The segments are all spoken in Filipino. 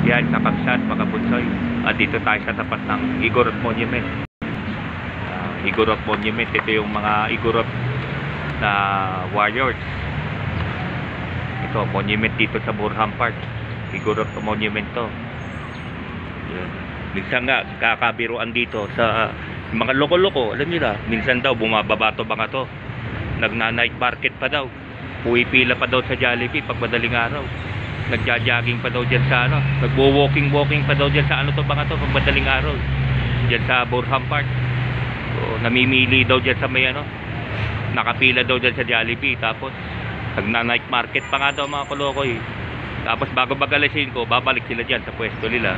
Yan, kakabsat, mga bunsoy. Dito tayo sa tapat ng Igorot Monument. Igorot Monument, ito yung mga Igorot na warriors. Ito, monument dito sa Burham Park. Igorot Monument to. Yan. Minsan nga, kakabiruan dito sa mga loko-loko. Alam nyo na, minsan daw bumababa to mga to. Nagna-night market pa daw. Pila pa daw sa Jollibee pag madaling araw. Nagja-jogging pa daw dyan sa ano. Nagwo-walking pa daw dyan sa ano to mga to pag madaling araw. Dyan sa Burham Park. So, namimili daw dyan sa may ano. Nakapila daw dyan sa Jollibee. Tapos, nagna-night market pa nga daw mga kolokoy. Tapos bago bagalisin ko, babalik sila dyan sa pwesto nila.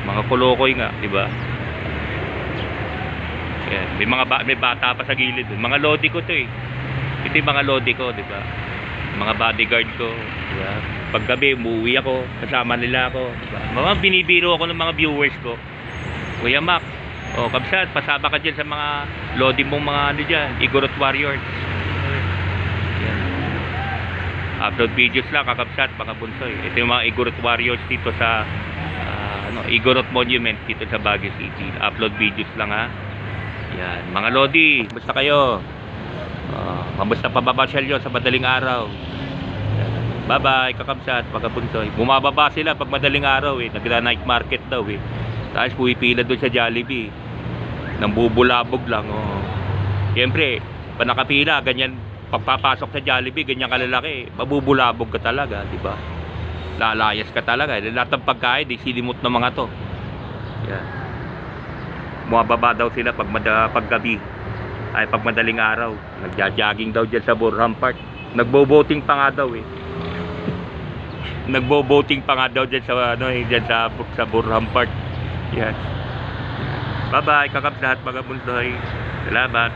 Mga kolokoy nga, di ba? Yan. May bata pa sa gilid. Mga lodi ko to eh. Ito yung mga lodi ko, di ba? Mga bodyguard ko, di ba? Paggabi, umuwi ako, kasama nila ako, di ba? Mga binibiro ako ng mga viewers ko. Kuya Mac, kabsat, pasama ka dyan sa mga lodi mong mga ano dyan, Igorot Warriors. Yan. Upload videos lang, kakabsat, mga bunsoy. Ito yung mga Igorot Warriors dito sa Igorot Monument dito sa Baguio City. Upload videos lang ha. Yan, mga lodi, basta kayo. Kamusta pababasyal yun sa madaling araw? Bye bye, kakabsat, pagkabuntoy. Bumababa sila pag madaling araw eh. Nagla-night market daw eh. Tapos pumipila doon sa Jollibee. Nang bubulabog lang. Siyempre, pag nakapila, ganyan, pagpapasok sa Jollibee, ganyan kalalaki, mabubulabog ka talaga, di ba? Lalayas ka talaga. Lahat ng pagkain, di silimot ng mga to. Yan. Bumababa daw sila pag gabi. Ay pag madaling araw, nagja-jogging daw dyan sa Burham Park. Nagbo-boating pa nga daw eh. Nagbo-boating pa nga daw dyan sa dyan sa Burham Park. Yan. Bye bye, kakabsat, mga bunsoy. Salamat.